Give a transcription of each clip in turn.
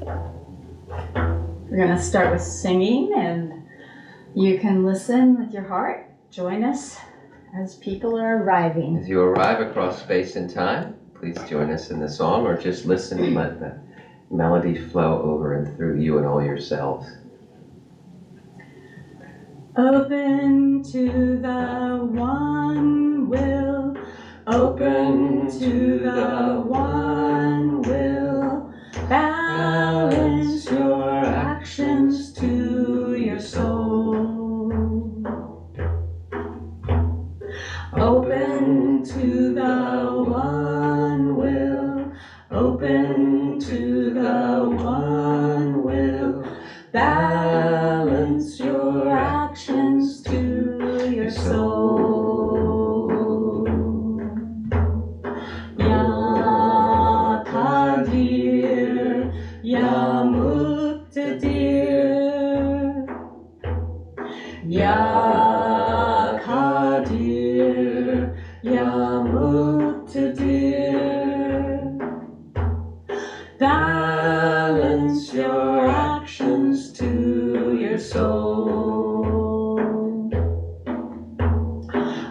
We're going to start with singing, and you can listen with your heart. Join us as people are arriving. As you arrive across space and time, please join us in the song, or just listen and let the melody flow over and through you and all your cells. Open to the one will, open to the one will, balance your actions to your soul. Open to the one will, open to the one will, balance your actions to your soul. Ya Qadir, Ya Muqtadir, Ya Qadir, Ya Muqtadir, balance your actions to your soul.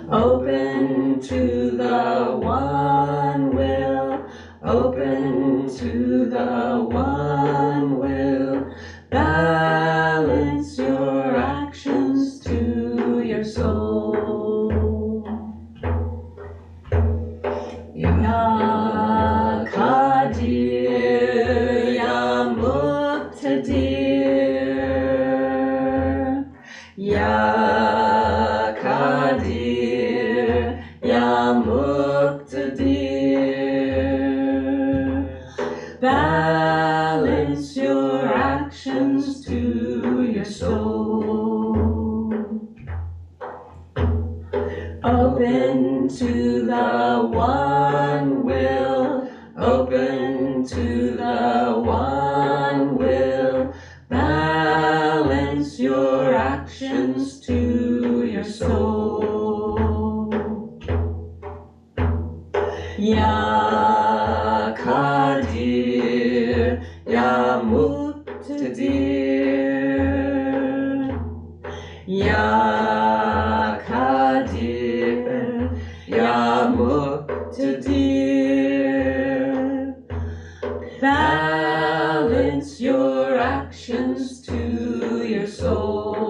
Open to the one will, open to the one will, balance your actions to your soul. Ya Qadir, Ya Muqtadir, Ya Qadir, Ya Muqtadir, balance your actions to your soul. Open to the one will, open to the one will, balance your actions to your soul. Ya Qadir, Ya Muqtadir, Ya Qadir, Ya Muqtadir, balance your actions to your soul.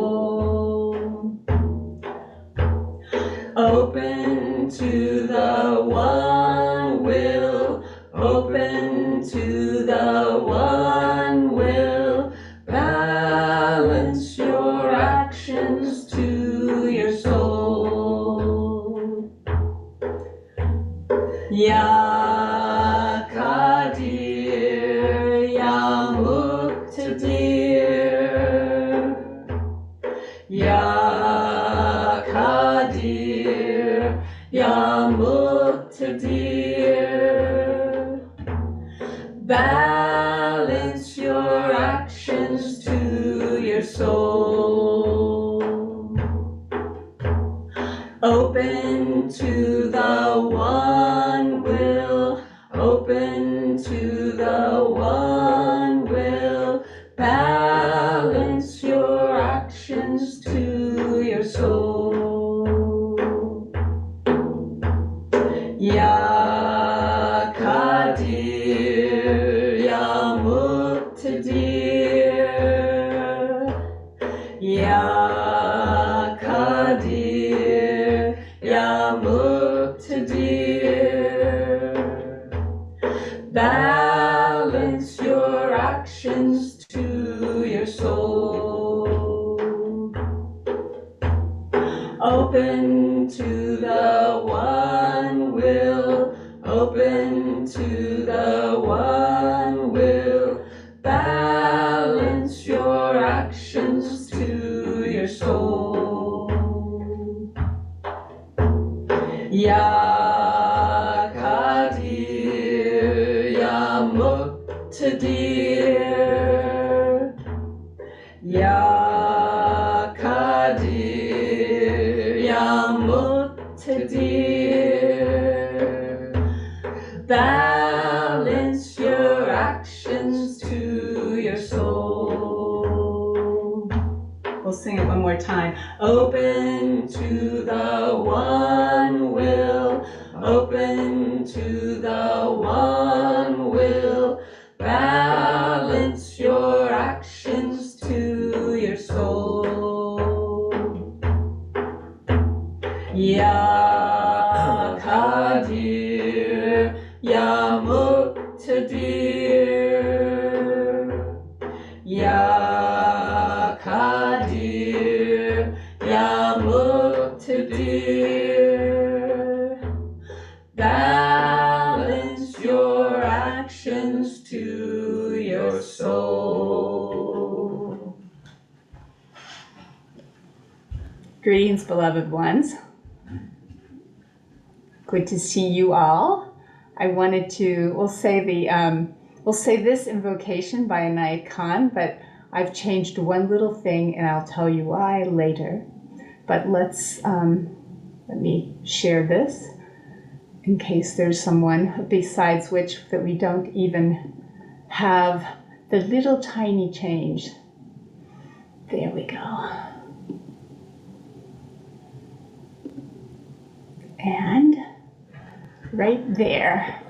Open to the one will, open to the one will, balance your actions to your soul. Ya Qadir, Ya Muqtadir, Ya Qadir, Ya Muqtadir, balance your actions to your soul. Open to the one will, open to the one will, balance your actions to your soul. Ya Qadir, Ya Muqtadir, Ya Qadir, Ya Muqtadir, balance your actions to your soul. Open to the one will, open to the one will, balance your actions to your soul. Ya Qadir, Ya Muqtadir, Ya Qadir, Ya Muqtadir, balance your actions to more time. Open to the one will, open to the one will. Balance your actions to your soul. Ya Kadir, Ya Muqtadir, Ya Kadir, Ya Muqtadir. Balance your actions to your soul. Greetings, beloved ones. Good to see you all. I wanted to, we'll say this invocation by Inayat Khan, but I've changed one little thing and I'll tell you why later. But let me share this in case there's someone besides which that we don't even have the little tiny change. There we go. And right there.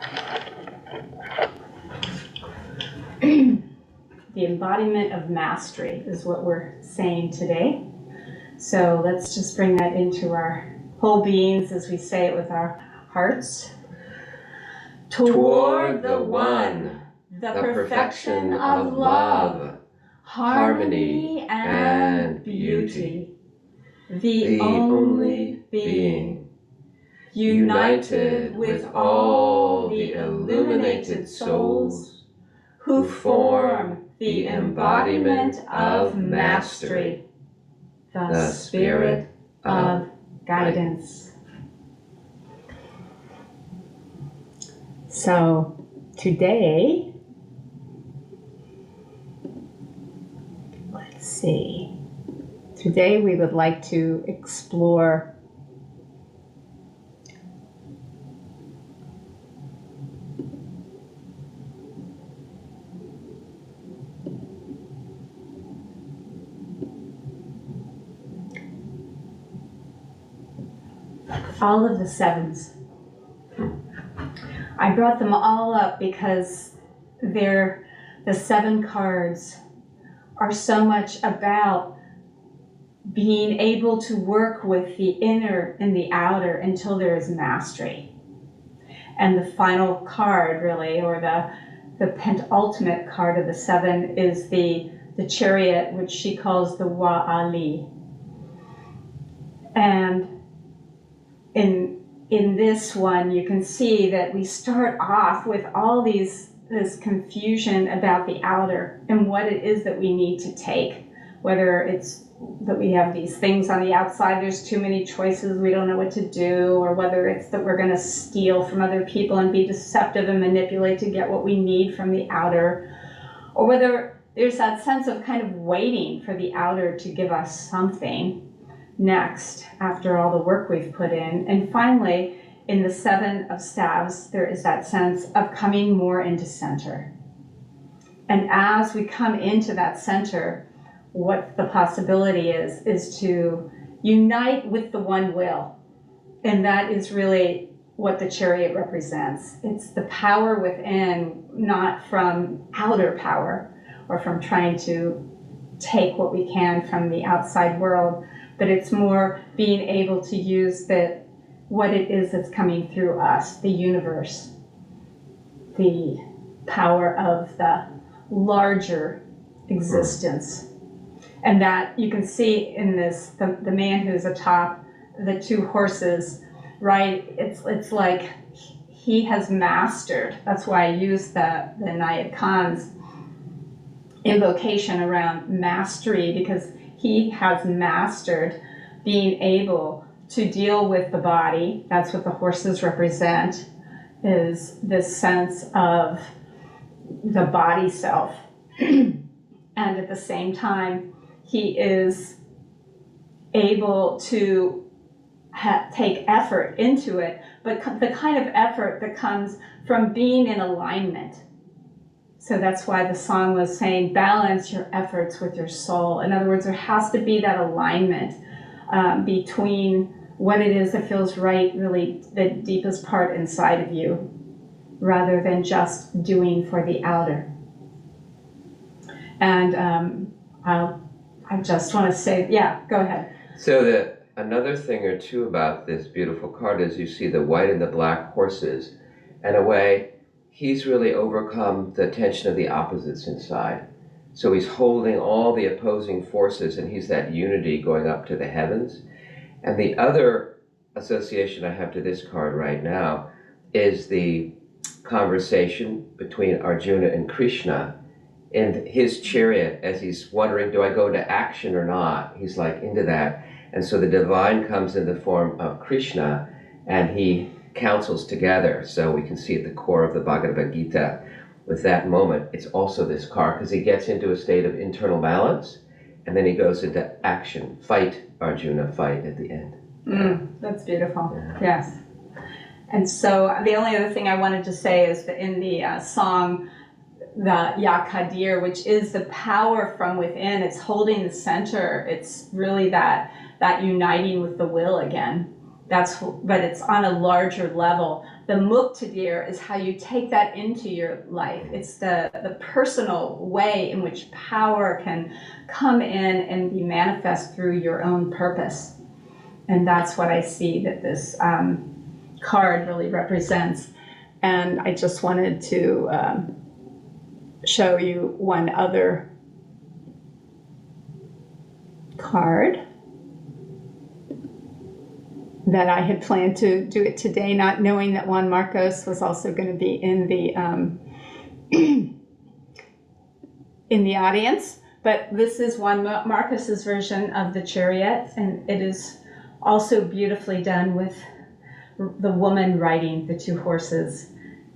The embodiment of mastery is what we're saying today. So let's just bring that into our whole beings as we say it with our hearts. Toward the one, the perfection of love, harmony and beauty, the only being, united with all the illuminated souls who form the embodiment of mastery, the spirit of guidance. So today, let's see. Today we would like to explore all of the sevens. I brought them all up because the 7 cards are so much about being able to work with the inner and the outer until there is mastery. And the final card, really, or the penultimate card of the 7 is the chariot, which she calls the Wa'ali. And in this one, you can see that we start off with all this confusion about the outer and what it is that we need to take, whether it's that we have these things on the outside, there's too many choices, we don't know what to do, or whether it's that we're going to steal from other people and be deceptive and manipulate to get what we need from the outer, or whether there's that sense of kind of waiting for the outer to give us something next after all the work we've put in. And finally, in the 7 of staves, there is that sense of coming more into center. And as we come into that center, what the possibility is to unite with the one will. And that is really what the chariot represents. It's the power within, not from outer power or from trying to take what we can from the outside world, but it's more being able to use what it is that's coming through us, the universe, the power of the larger existence. And that you can see in this, the man who's atop the 2 horses, right? It's like he has mastered. That's why I use the Inayat Khan's invocation around mastery, because he has mastered being able to deal with the body. That's what the horses represent, is this sense of the body self. And at the same time, he is able to take effort into it, but the kind of effort that comes from being in alignment. So that's why the song was saying, balance your efforts with your soul. In other words, there has to be that alignment between what it is that feels right, really the deepest part inside of you, rather than just doing for the outer. And I just want to say, yeah, go ahead. So another thing or two about this beautiful card is you see the white and the black horses. In a way, he's really overcome the tension of the opposites inside. So he's holding all the opposing forces, and he's that unity going up to the heavens. And the other association I have to this card right now is the conversation between Arjuna and Krishna in his chariot as he's wondering, do I go into action or not? He's like into that. And so the divine comes in the form of Krishna, and he counsels together. So we can see at the core of the Bhagavad Gita with that moment, it's also this card, because he gets into a state of internal balance, and then he goes into action. Fight, Arjuna, fight at the end. That's beautiful. Yeah. Yes. And so the only other thing I wanted to say is that in the song, the Ya Kadir, which is the power from within, it's holding the center. It's really that uniting with the will again. But it's on a larger level. The Muktadir is how you take that into your life. It's the personal way in which power can come in and be manifest through your own purpose. And that's what I see that this card really represents. And I just wanted to show you one other card that I had planned to do it today, not knowing that Juan Marcos was also going to be in the in the audience. But this is Juan Marcos's version of the chariot, and it is also beautifully done with the woman riding the two horses.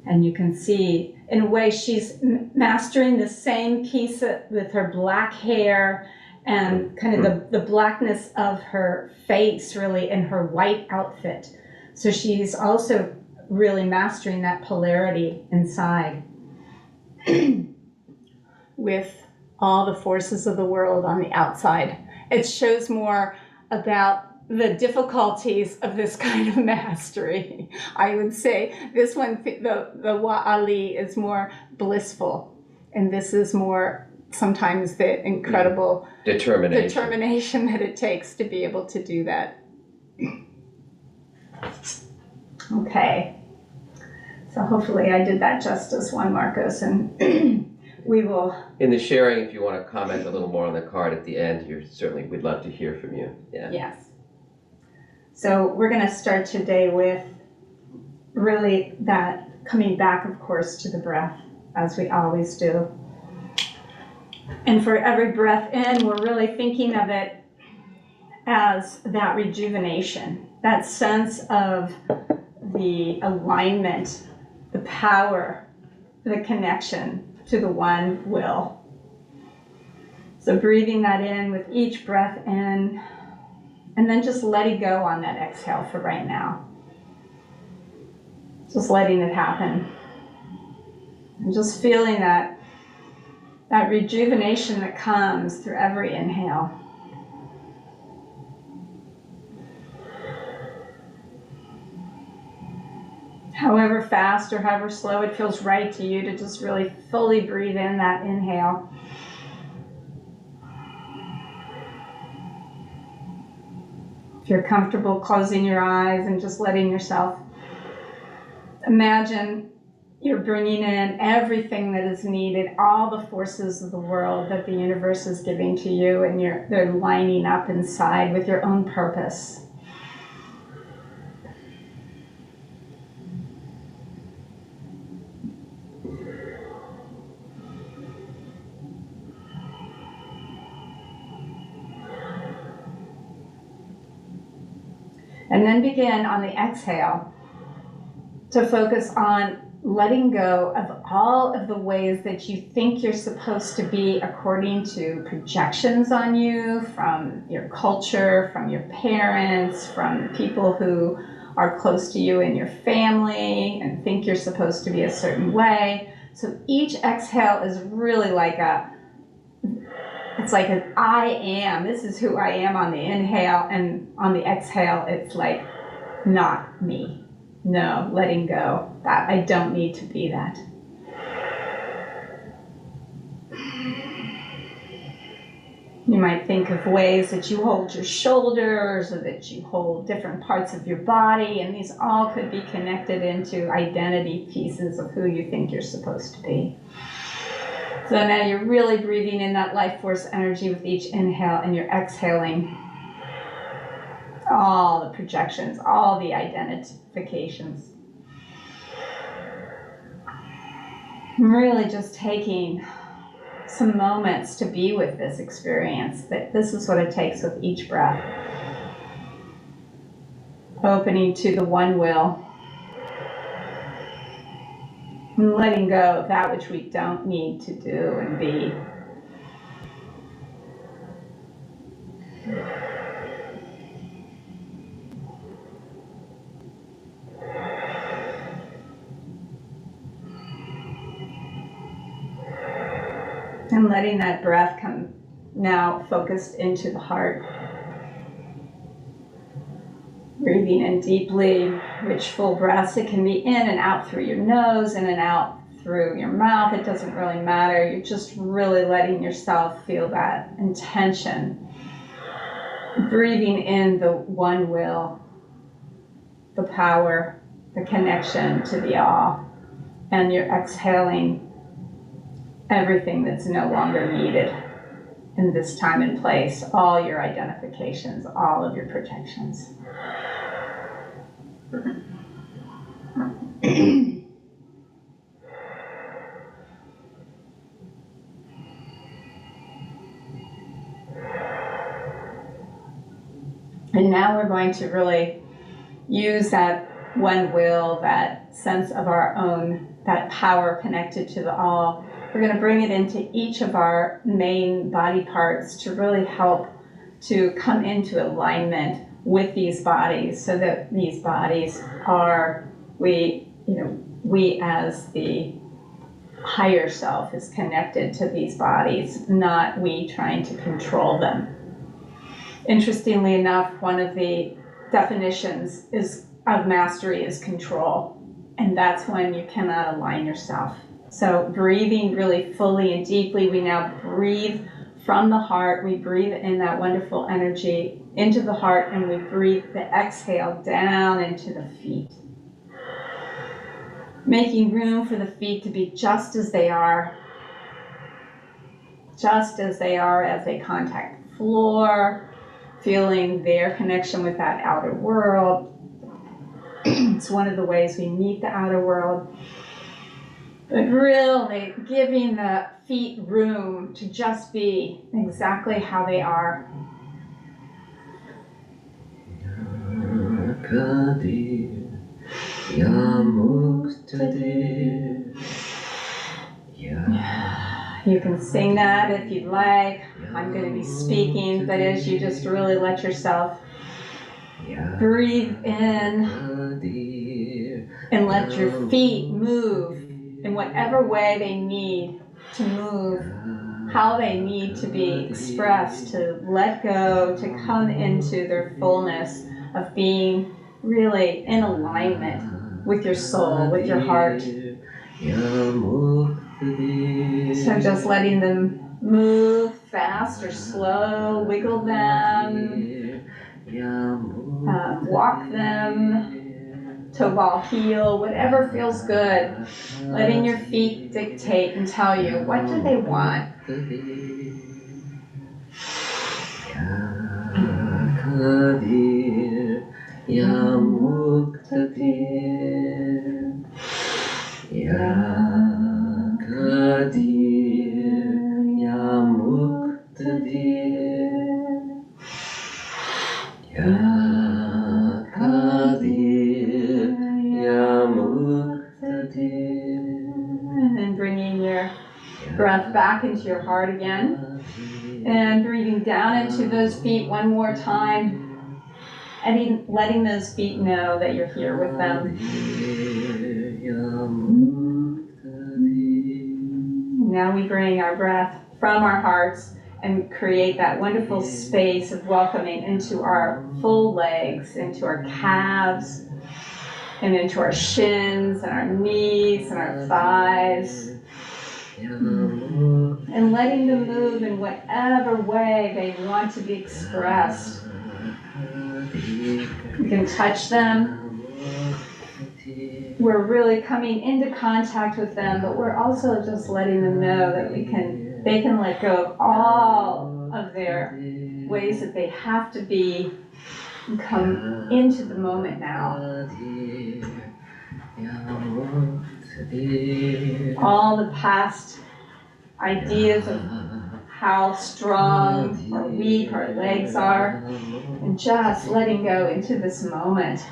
And you can see, in a way, she's mastering the same piece with her black hair and kind of the blackness of her face, really, in her white outfit. So she's also really mastering that polarity inside with all the forces of the world on the outside. It shows more about the difficulties of this kind of mastery. I would say this one, the Wa'ali, is more blissful, and this is more sometimes the incredible determination that it takes to be able to do that. Okay, so hopefully I did that justice, Juan Marcos, and we will. In the sharing, if you want to comment a little more on the card at the end, we'd love to hear from you. Yeah. Yes. So we're going to start today with really that coming back, of course, to the breath, as we always do. And for every breath in, we're really thinking of it as that rejuvenation, that sense of the alignment, the power, the connection to the one will. So breathing that in with each breath in, and then just letting go on that exhale for right now. Just letting it happen. And just feeling that rejuvenation that comes through every inhale. However fast or however slow it feels right to you to just really fully breathe in that inhale. If you're comfortable closing your eyes and just letting yourself imagine you're bringing in everything that is needed, all the forces of the world that the universe is giving to you, and they're lining up inside with your own purpose. And then begin on the exhale to focus on letting go of all of the ways that you think you're supposed to be according to projections on you from your culture, from your parents, from people who are close to you in your family and think you're supposed to be a certain way. So each exhale is really like it's like an I am. This is who I am on the inhale, and on the exhale, it's like not me. No, letting go. That I don't need to be that. You might think of ways that you hold your shoulders, or that you hold different parts of your body, and these all could be connected into identity pieces of who you think you're supposed to be. So now you're really breathing in that life force energy with each inhale, and you're exhaling all the projections, all the identifications. Really just taking some moments to be with this experience, that this is what it takes with each breath. Opening to the one will, and letting go of that which we don't need to do and be. And letting that breath come now focused into the heart. Breathing in deeply, rich, full breaths. It can be in and out through your nose, in and out through your mouth. It doesn't really matter. You're just really letting yourself feel that intention. Breathing in the one will, the power, the connection to the all. And you're exhaling everything that's no longer needed in this time and place, all your identifications, all of your protections. And now we're going to really use that one will, that sense of our own, that power connected to the all. We're going to bring it into each of our main body parts to really help to come into alignment with these bodies, so that these bodies are, we as the higher self is connected to these bodies, not we trying to control them. Interestingly enough, one of the definitions of mastery is control, and that's when you cannot align yourself. So breathing really fully and deeply, we now breathe from the heart. We breathe in that wonderful energy into the heart, and we breathe the exhale down into the feet. Making room for the feet to be just as they are as they contact the floor, feeling their connection with that outer world. It's one of the ways we meet the outer world. But really giving the feet room to just be exactly how they are. You can sing that if you'd like. I'm going to be speaking, but as you just really let yourself breathe in and let your feet move in whatever way they need to move, how they need to be expressed, to let go, to come into their fullness of being really in alignment with your soul, with your heart. So just letting them move fast or slow, wiggle them, walk them, toe ball heel, whatever feels good. Letting your feet dictate and tell you, what do they want? And then bringing your breath back into your heart again. And breathing down into those feet one more time. And letting those feet know that you're here with them. Now we bring our breath from our hearts and create that wonderful space of welcoming into our full legs, into our calves, and into our shins and our knees and our thighs. And letting them move in whatever way they want to be expressed. You can touch them. We're really coming into contact with them, but we're also just letting them know that they can let go of all of their ways that they have to be and come into the moment now. All the past ideas of how strong or weak our legs are, and just letting go into this moment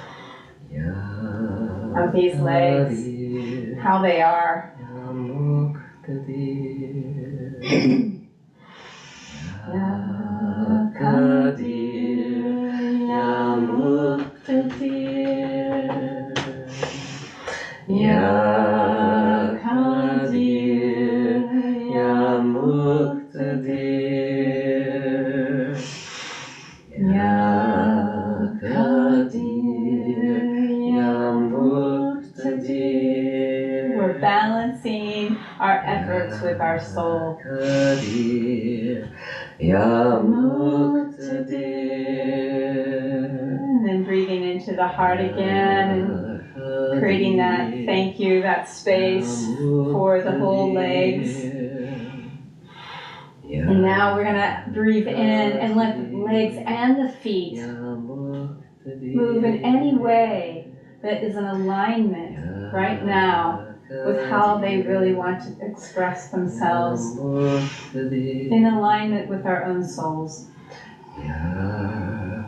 of these legs, how they are. We're balancing our efforts with our soul. And then breathing into the heart again and creating that thank you, that space for the whole legs. And now we're going to breathe in and let the legs and the feet move in any way that is in alignment right now with how they really want to express themselves, in alignment with our own souls. And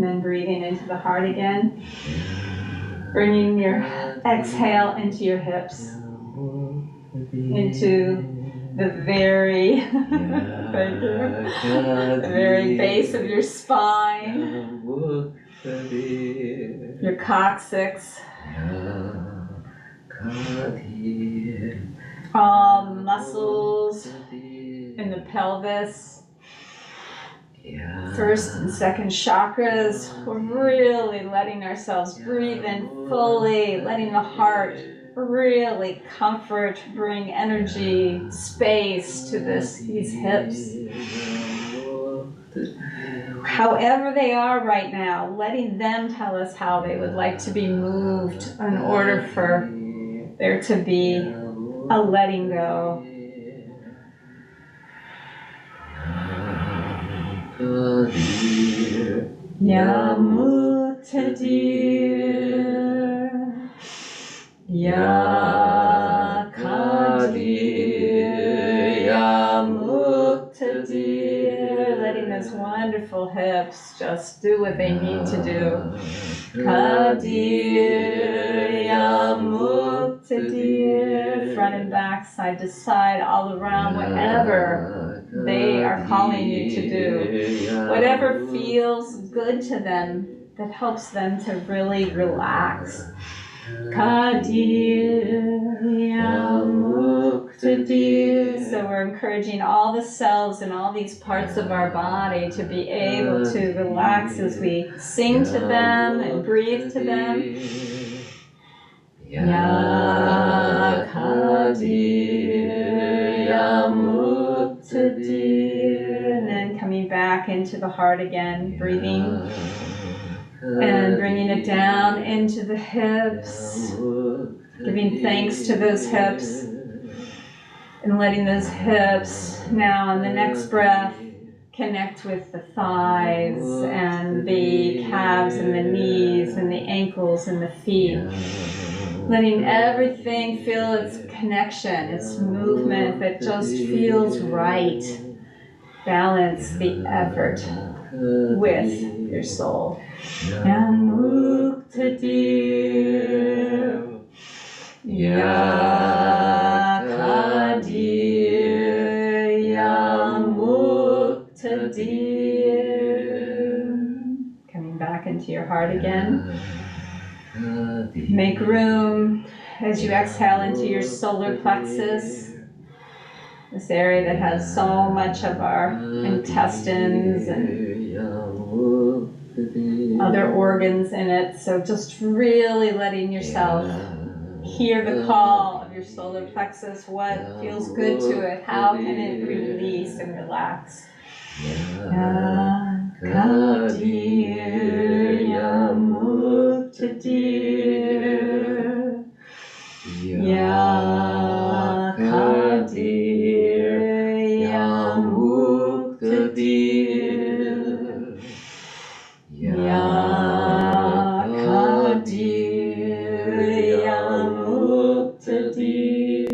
then breathing into the heart again. Bringing your exhale into your hips, into the very, thank you, the very base of your spine, your coccyx, all the muscles in the pelvis. First and second chakras, we're really letting ourselves breathe in fully, letting the heart really comfort, bring energy, space to these hips. However they are right now, letting them tell us how they would like to be moved in order for there to be a letting go. Yamuktadir, Yakadir, Yamuktadir. Letting those wonderful hips just do what they need to do. Kadir, Yamuktadir. Front and back, side to side, all around, whatever they are calling you to do. Whatever feels good to them, that helps them to really relax. Kadir, Yamuktadir. So we're encouraging all the cells and all these parts of our body to be able to relax as we sing to them and breathe to them. Yakadir, Yamuktadir. And then coming back into the heart again, breathing. And bringing it down into the hips, giving thanks to those hips, and letting those hips now on the next breath connect with the thighs and the calves and the knees and the ankles and the feet. Letting everything feel its connection, its movement that just feels right. Balance the effort with your soul. Yamuktadir, Yakadir, Yamuktadir. Coming back into your heart again. Make room as you exhale into your solar plexus, this area that has so much of our intestines and other organs in it. So just really letting yourself hear the call of your solar plexus. What feels good to it? How can it release and relax? Kadir Yamuktadir Ya Kadir Yamuktadir Ya Kadir Yamuktadir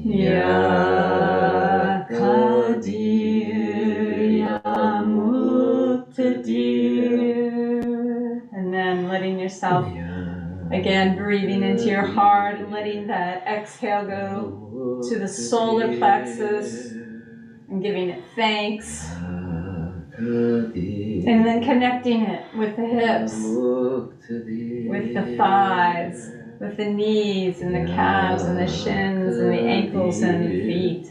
Ya Kadir Yamuktadir. And then letting yourself, again, breathing into your heart and letting that exhale go to the solar plexus and giving it thanks. And then connecting it with the hips, with the thighs, with the knees and the calves and the shins and the ankles and the feet.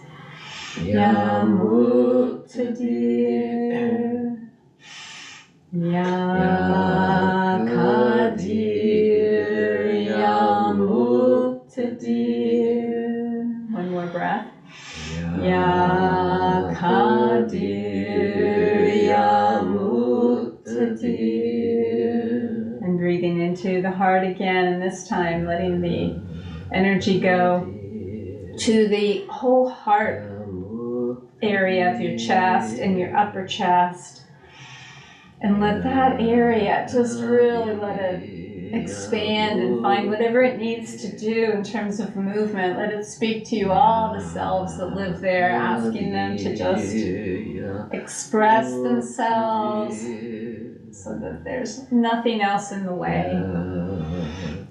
Yamuktadir Ya Kadir Yamuktadir. One more breath. Ya Kadir Yamuktadir. And breathing into the heart again, and this time letting the energy go to the whole heart area of your chest and your upper chest. And let that area just really let it expand and find whatever it needs to do in terms of movement. Let it speak to you, all the selves that live there, asking them to just express themselves so that there's nothing else in the way.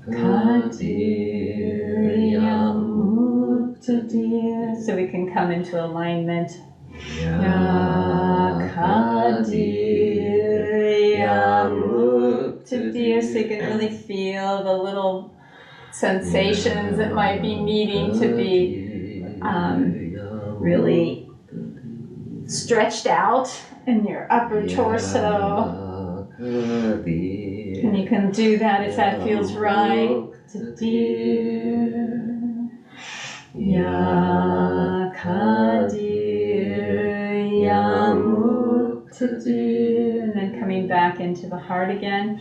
Kadir Yamuktadir. So we can come into alignment. Ya Kadir Yamuktadir. So you can really feel the little sensations that might be needing to be really stretched out in your upper torso. And you can do that if that feels right. Ya Kadir Yamuktadir. And then coming back into the heart again.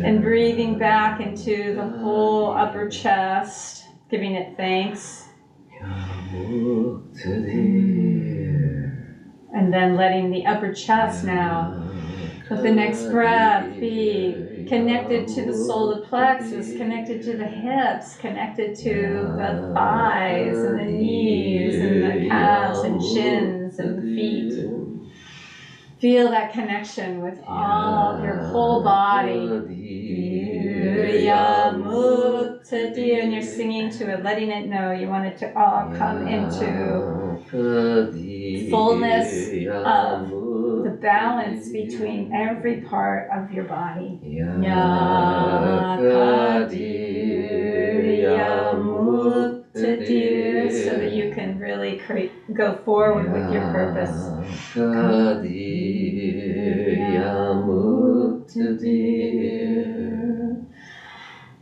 And breathing back into the whole upper chest, giving it thanks. And then letting the upper chest now, with the next breath, be connected to the solar plexus, connected to the hips, connected to the thighs and the knees and the calves and shins and the feet. Feel that connection with all of your whole body. Yamuktadir. And you're singing to it, letting it know you want it to all come into fullness of the balance between every part of your body. Ya Kadir Yamuktadir. So that you can really go forward with your purpose. Kadir Yamuktadir.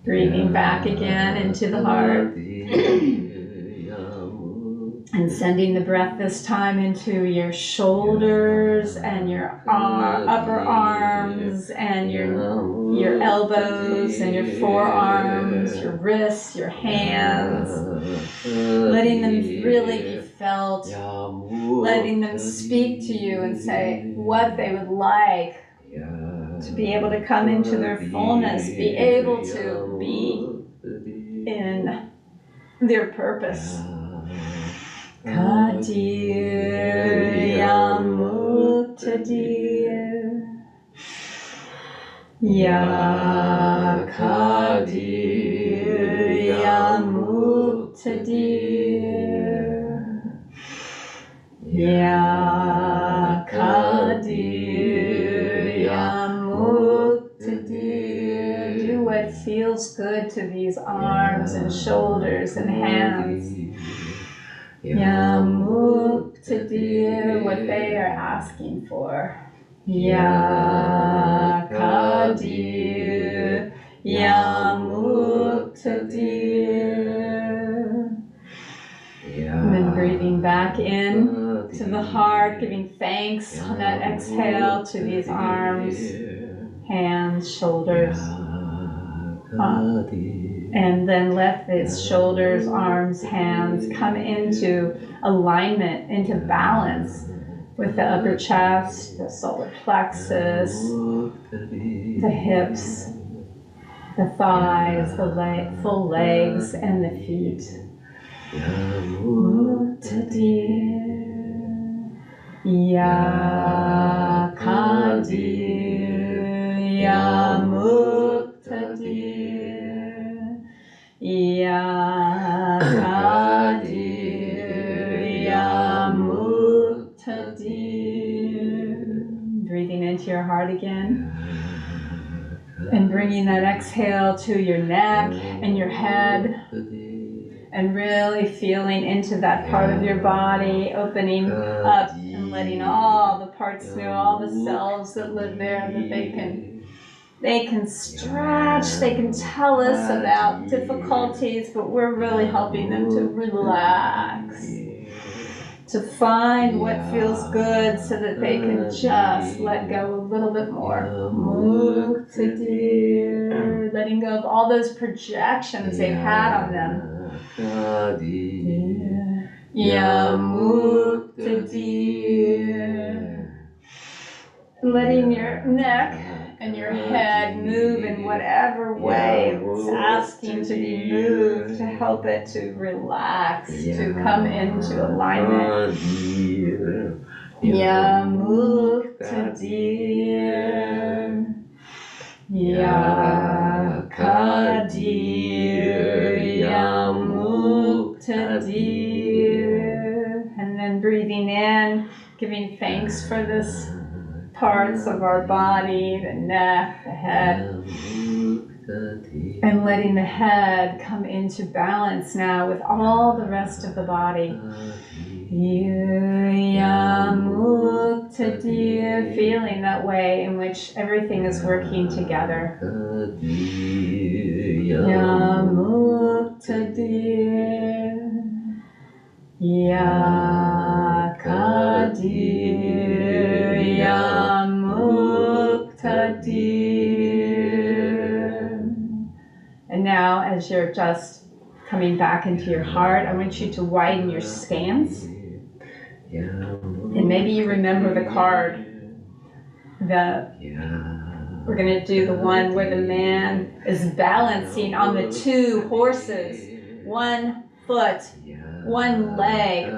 Breathing back again into the heart. And sending the breath this time into your shoulders and your upper arms and your elbows and your forearms, your wrists, your hands. Letting them really be felt. Letting them speak to you and say what they would like to be able to come into their fullness, be able to be in their purpose. Kadir Yamuktadir. Ya Kadir Yamuktadir. Ya Kadir Yamuktadir. it feels good to these arms and shoulders and hands. Yamuktadil, what they are asking for. Yakadir, Yamuktadil. And then breathing back in to the heart, giving thanks on that exhale to these arms, hands, shoulders. And then let these shoulders, arms, hands come into alignment, into balance with the upper chest, the solar plexus, the hips, the thighs, the full legs, and the feet. Muktadir, Yakadir, Yamuktadir, Yakadir, Yamuktadir. Breathing into your heart again. And bringing that exhale to your neck and your head. And really feeling into that part of your body, opening up and letting all the parts know, all the cells that live there, that they can stretch, they can tell us about difficulties, but we're really helping them to relax, to find what feels good so that they can just let go a little bit more. Muktadir, letting go of all those projections they've had on them. Yamuktadir. Letting your neck and your head move in whatever way it's asking to be moved, to help it to relax, to come into alignment. Yamuktadir, Yakadir, Yamuktadir. And then breathing in, giving thanks for this parts of our body, the neck, the head, and letting the head come into balance now with all the rest of the body. Yamuktadir, feeling that way in which everything is working together. Yamuktadir, Yakadir, Yamuktadir. And now, as you're just coming back into your heart, I want you to widen your stance. And maybe you remember the card. We're going to do the one where the man is balancing on the two horses. One foot, one leg,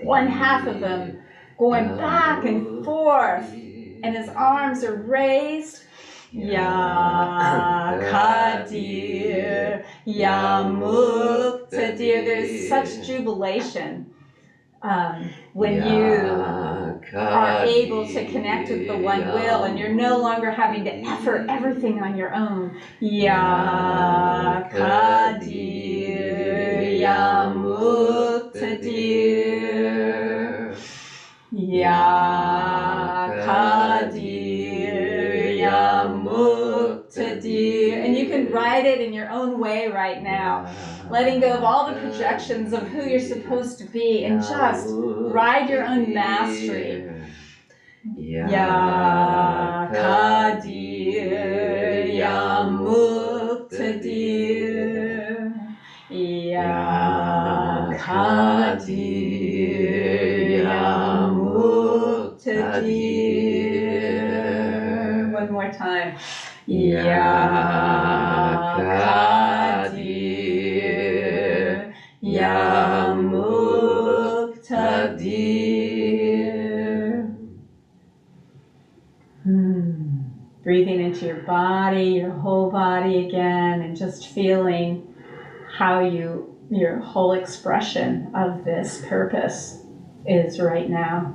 one half of them going back and forth. And his arms are raised. Yakadir, Yamuktadir. There's such jubilation when you are able to connect with the one will, and you're no longer having to effort everything on your own. Yakadir, Yamuktadir, Yakadir, Yamuktadir. And you can write it in your own way right now, letting go of all the projections of who you're supposed to be, and just ride your own mastery. Yakadir, Yamuktadir, Yakadir, Yamuktadir. One more time. Yakadir, Yamuktadir. Breathing into your body, your whole body again, and just feeling how your whole expression of this purpose is right now.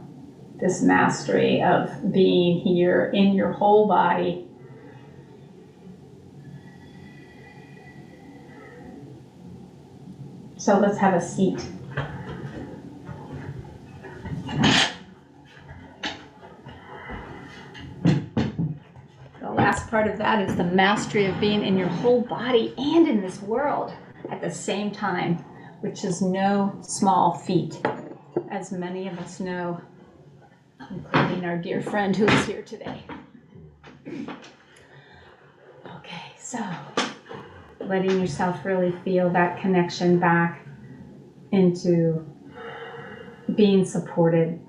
This mastery of being here in your whole body. So let's have a seat. The last part of that is the mastery of being in your whole body and in this world at the same time, which is no small feat, as many of us know, including our dear friend who is here today. Okay, so letting yourself really feel that connection back into being supported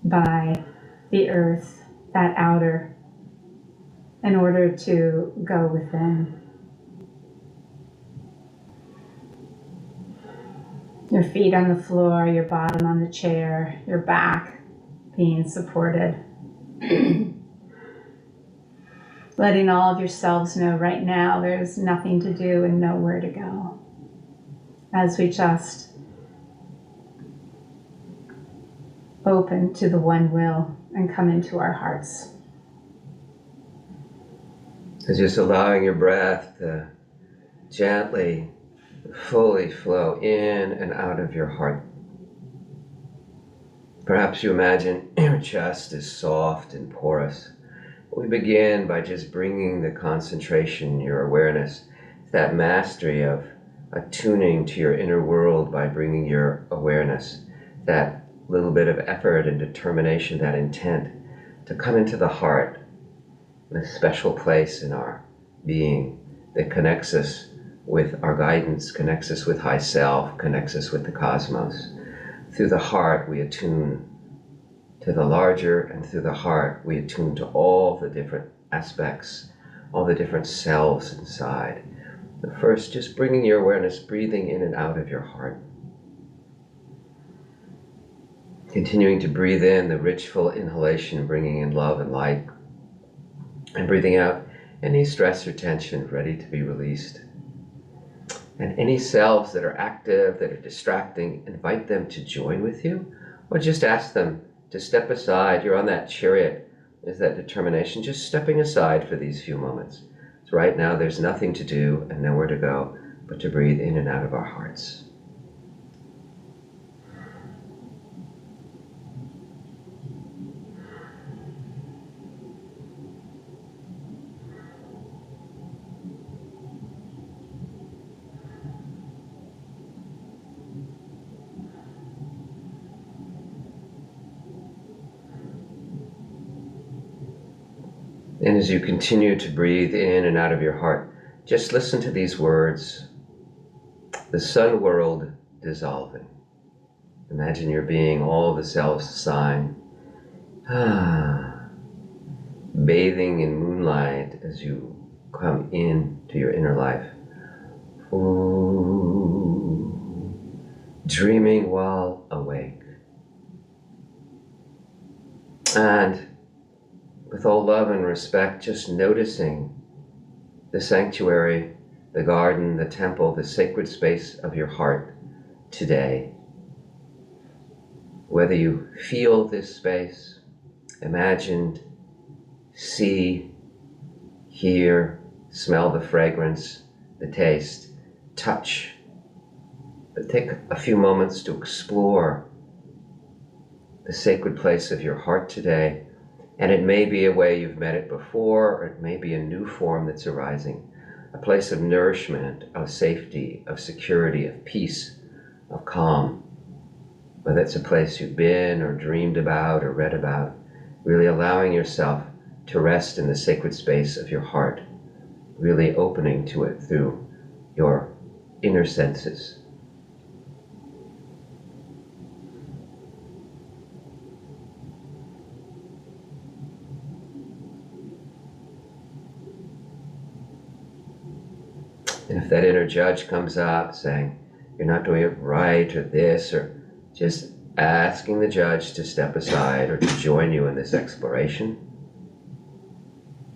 by the earth, that outer, in order to go within. Your feet on the floor, your bottom on the chair, your back being supported. Letting all of yourselves know right now there's nothing to do and nowhere to go. As we just open to the one will and come into our hearts. It's just allowing your breath to gently, fully flow in and out of your heart. Perhaps you imagine your chest is soft and porous. We begin by just bringing the concentration, your awareness, that mastery of attuning to your inner world by bringing your awareness, that little bit of effort and determination, that intent to come into the heart, a special place in our being that connects us with our guidance, connects us with high self, connects us with the cosmos. Through the heart we attune to the larger, and through the heart we attune to all the different aspects, all the different selves inside. But first, just bringing your awareness, breathing in and out of your heart. Continuing to breathe in the rich, full inhalation, bringing in love and light, and breathing out any stress or tension ready to be released. And any selves that are active, that are distracting, invite them to join with you, or just ask them to step aside. You're on that chariot, is that determination, just stepping aside for these few moments. So right now there's nothing to do and nowhere to go but to breathe in and out of our hearts. And as you continue to breathe in and out of your heart, just listen to these words. The sun world dissolving. Imagine your being, all the selves assigned, bathing in moonlight as you come into your inner life. Ooh, dreaming while awake. And with all love and respect, just noticing the sanctuary, the garden, the temple, the sacred space of your heart today. Whether you feel this space, imagine, see, hear, smell the fragrance, the taste, touch. But take a few moments to explore the sacred place of your heart today. And it may be a way you've met it before, or it may be a new form that's arising. A place of nourishment, of safety, of security, of peace, of calm. Whether it's a place you've been or dreamed about or read about, really allowing yourself to rest in the sacred space of your heart, really opening to it through your inner senses. And if that inner judge comes up saying, you're not doing it right, or this, or just asking the judge to step aside or to join you in this exploration,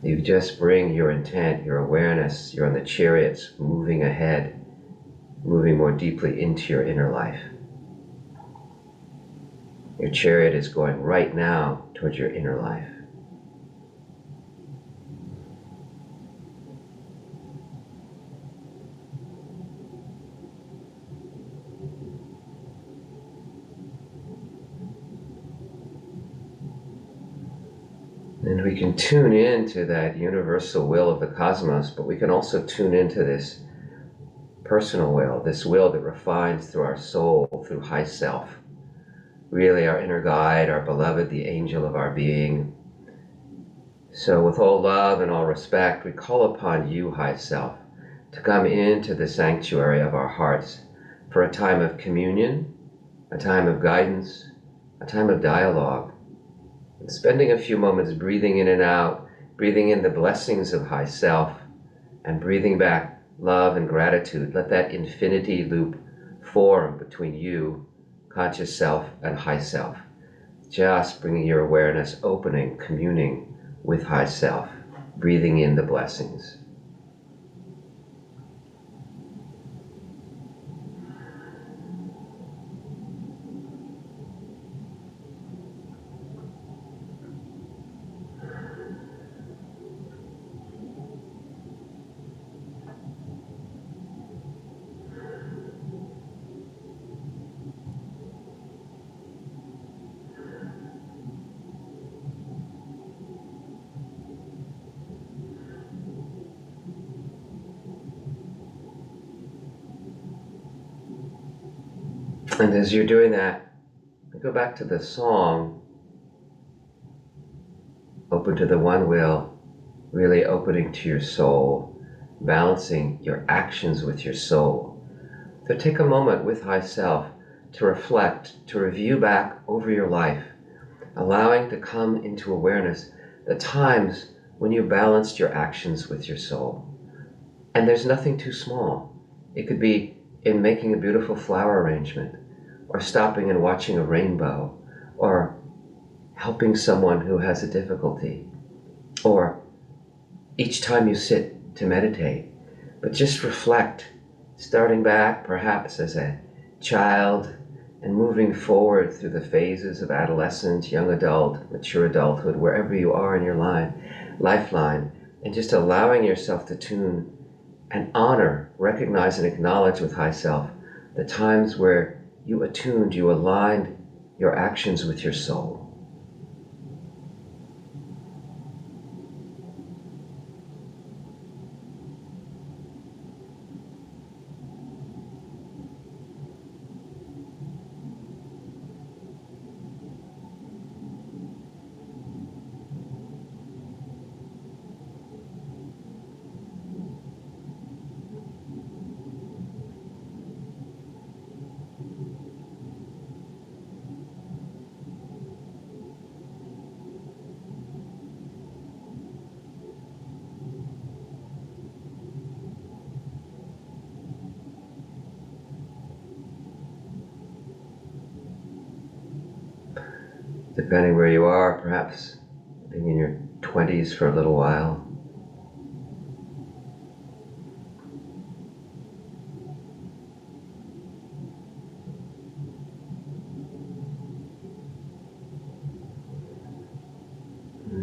you just bring your intent, your awareness, you're on the chariots, moving ahead, moving more deeply into your inner life. Your chariot is going right now towards your inner life. And we can tune into that universal will of the cosmos, but we can also tune into this personal will, this will that refines through our soul, through high self. Really our inner guide, our beloved, the angel of our being. So with all love and all respect, we call upon you, high self, to come into the sanctuary of our hearts for a time of communion, a time of guidance, a time of dialogue, and spending a few moments breathing in and out, breathing in the blessings of high self, and breathing back love and gratitude. Let that infinity loop form between you, conscious self, and high self. Just bringing your awareness, opening, communing with high self, breathing in the blessings. And as you're doing that, go back to the song, open to the one will, really opening to your soul, balancing your actions with your soul. So take a moment with high self to reflect, to review back over your life, allowing to come into awareness the times when you balanced your actions with your soul. And there's nothing too small. It could be in making a beautiful flower arrangement, or stopping and watching a rainbow, or helping someone who has a difficulty, or each time you sit to meditate. But just reflect, starting back perhaps as a child and moving forward through the phases of adolescence, young adult, mature adulthood, wherever you are in your lifeline, and just allowing yourself to tune and honor, recognize and acknowledge with high self the times where you attuned, you aligned your actions with your soul. Depending where you are, perhaps being in your 20s for a little while.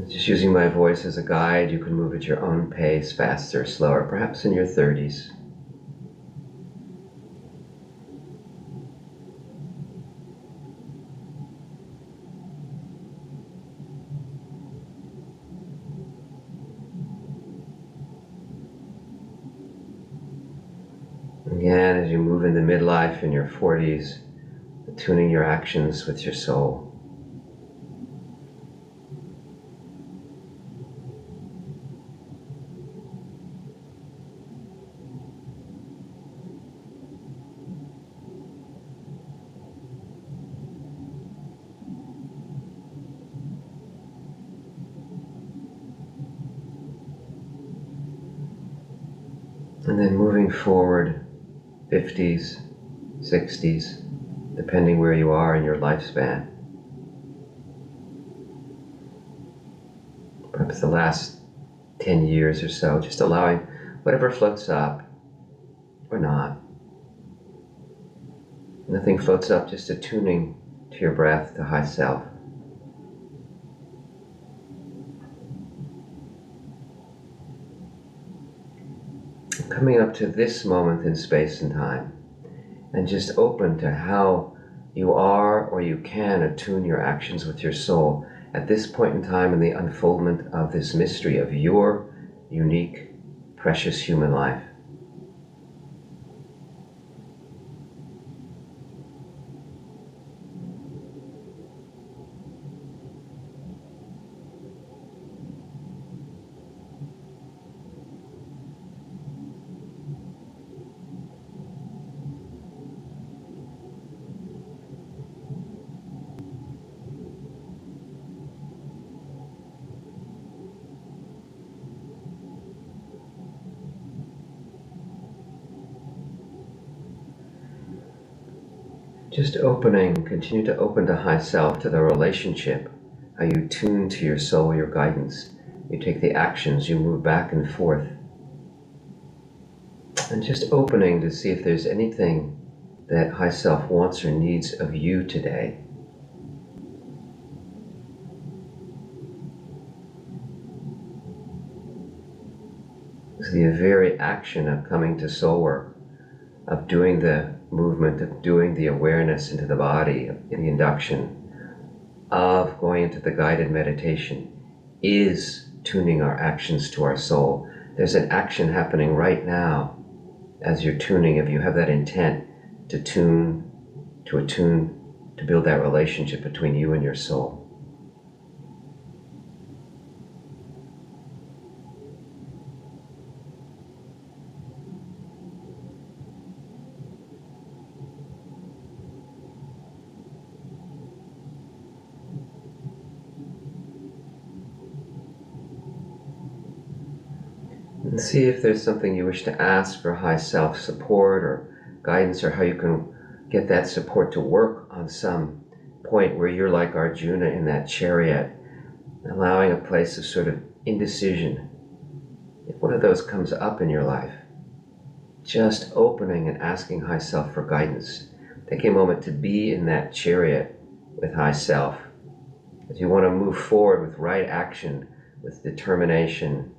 Just using my voice as a guide, you can move at your own pace, faster, slower, perhaps in your 30s. Again, as you move into midlife in your 40s, attuning your actions with your soul. And then moving forward, 50s, 60s, depending where you are in your lifespan. Perhaps the last 10 years or so, just allowing whatever floats up or not. Nothing floats up, just attuning to your breath, to high self. Coming up to this moment in space and time, and just open to how you are or you can attune your actions with your soul at this point in time in the unfoldment of this mystery of your unique, precious human life. Just opening, continue to open to high self, to the relationship, how you tune to your soul, your guidance. You take the actions, you move back and forth. And just opening to see if there's anything that high self wants or needs of you today. It's the very action of coming to soul work, of doing the movement, of doing the awareness into the body, in the induction, of going into the guided meditation, is tuning our actions to our soul. There's an action happening right now as you're tuning, if you have that intent to attune, to build that relationship between you and your soul. And see if there's something you wish to ask for high self support or guidance, or how you can get that support to work on some point where you're like Arjuna in that chariot, allowing a place of sort of indecision. If one of those comes up in your life, just opening and asking high self for guidance. Take a moment to be in that chariot with high self. As you want to move forward with right action, with determination,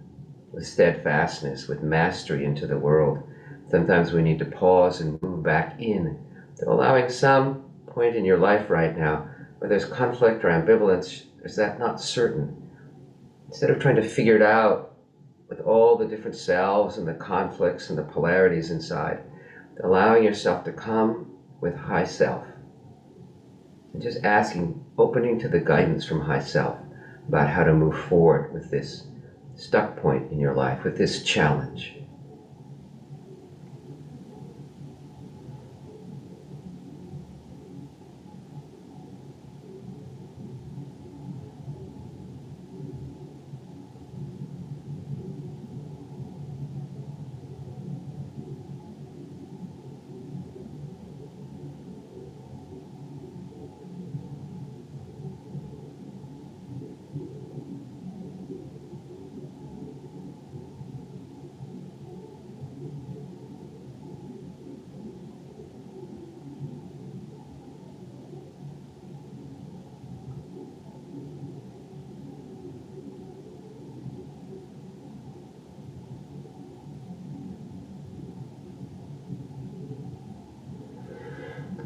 with steadfastness, with mastery into the world, sometimes we need to pause and move back in to allowing some point in your life right now where there's conflict or ambivalence, is that not certain. Instead of trying to figure it out with all the different selves and the conflicts and the polarities inside, allowing yourself to come with high self and just asking, opening to the guidance from high self about how to move forward with this stuck point in your life, with this challenge.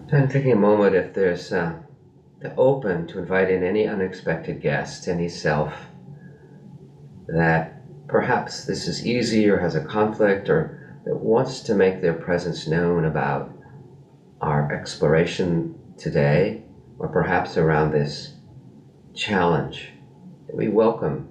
And taking a moment, if there's to open, to invite in any unexpected guest, any self that perhaps this is easy or has a conflict or that wants to make their presence known about our exploration today, or perhaps around this challenge. We welcome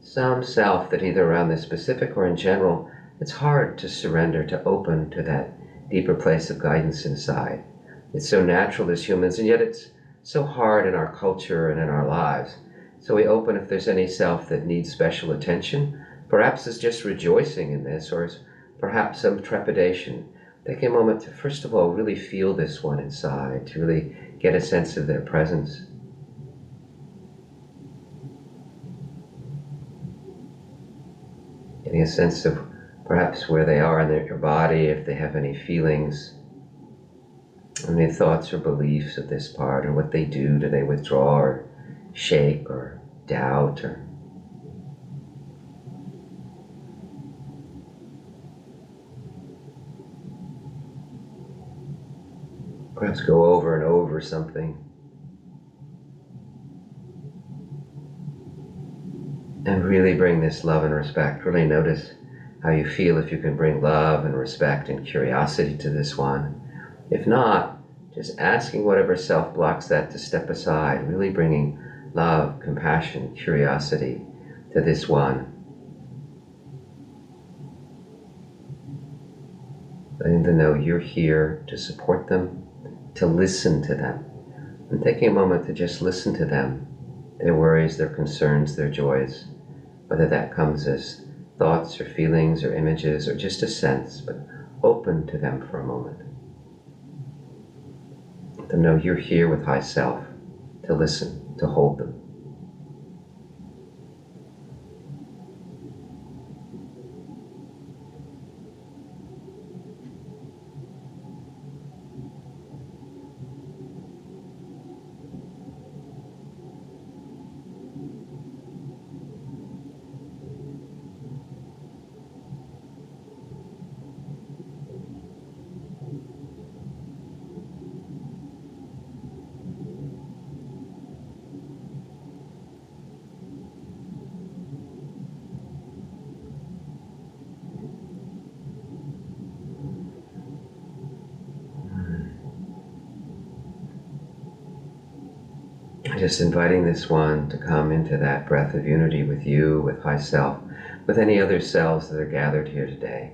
some self that either around this specific or in general, it's hard to surrender, to open to that deeper place of guidance inside. It's so natural as humans, and yet it's so hard in our culture and in our lives. So we open if there's any self that needs special attention, perhaps is just rejoicing in this, or is perhaps some trepidation. Take a moment to, first of all, really feel this one inside, to really get a sense of their presence. Getting a sense of perhaps where they are in your body, if they have any feelings, any thoughts or beliefs of this part, or what they do. Do they withdraw or shake or doubt, or perhaps go over and over something? And really bring this love and respect. Really notice how you feel if you can bring love and respect and curiosity to this one. If not, just asking whatever self blocks that to step aside, really bringing love, compassion, curiosity to this one. Letting them know you're here to support them, to listen to them, and taking a moment to just listen to them, their worries, their concerns, their joys, whether that comes as thoughts or feelings or images or just a sense, but open to them for a moment. Let them know you're here with High Self, to listen, to hold them. Just inviting this one to come into that breath of unity with you, with High Self, with any other selves that are gathered here today.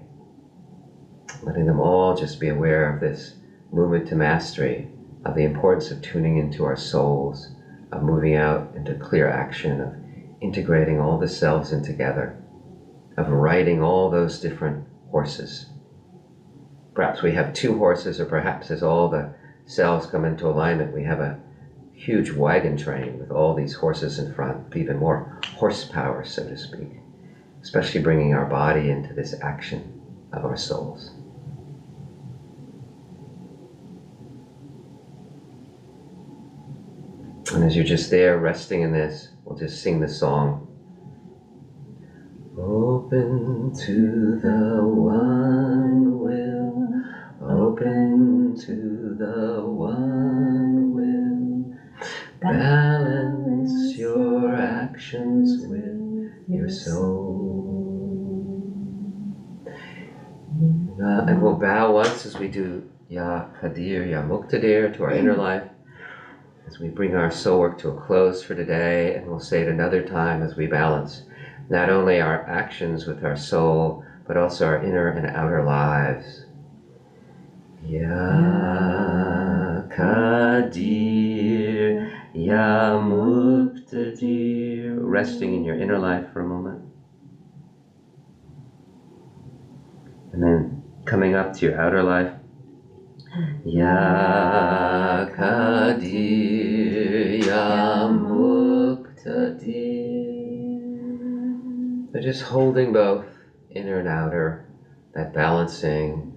Letting them all just be aware of this movement to mastery, of the importance of tuning into our souls, of moving out into clear action, of integrating all the selves in together, of riding all those different horses. Perhaps we have 2 horses, or perhaps as all the selves come into alignment, we have a huge wagon train with all these horses in front, with even more horsepower, so to speak, especially bringing our body into this action of our souls. And as you're just there resting in this, we'll just sing the song. Open to the one will, open to the one will, balance your actions with your soul. And we'll bow once as we do Ya Qadir, Ya Muqtadir to our inner life, as we bring our soul work to a close for today, and we'll say it another time as we balance not only our actions with our soul, but also our inner and outer lives. Ya Qadir, Ya Muqtadir. Resting in your inner life for a moment. And then coming up to your outer life. Ya Qadir, Ya Muqtadir. So just holding both inner and outer, that balancing,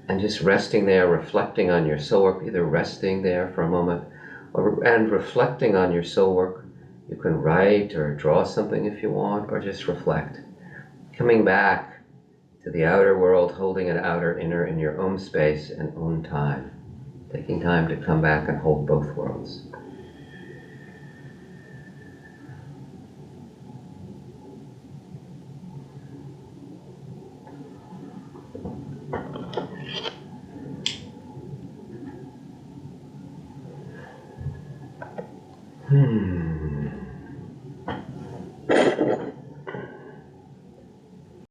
and just resting there, reflecting on your soul work, either resting there for a moment, and reflecting on your soul work. You can write or draw something if you want, or just reflect. Coming back to the outer world, holding an outer, inner in your own space and own time. Taking time to come back and hold both worlds.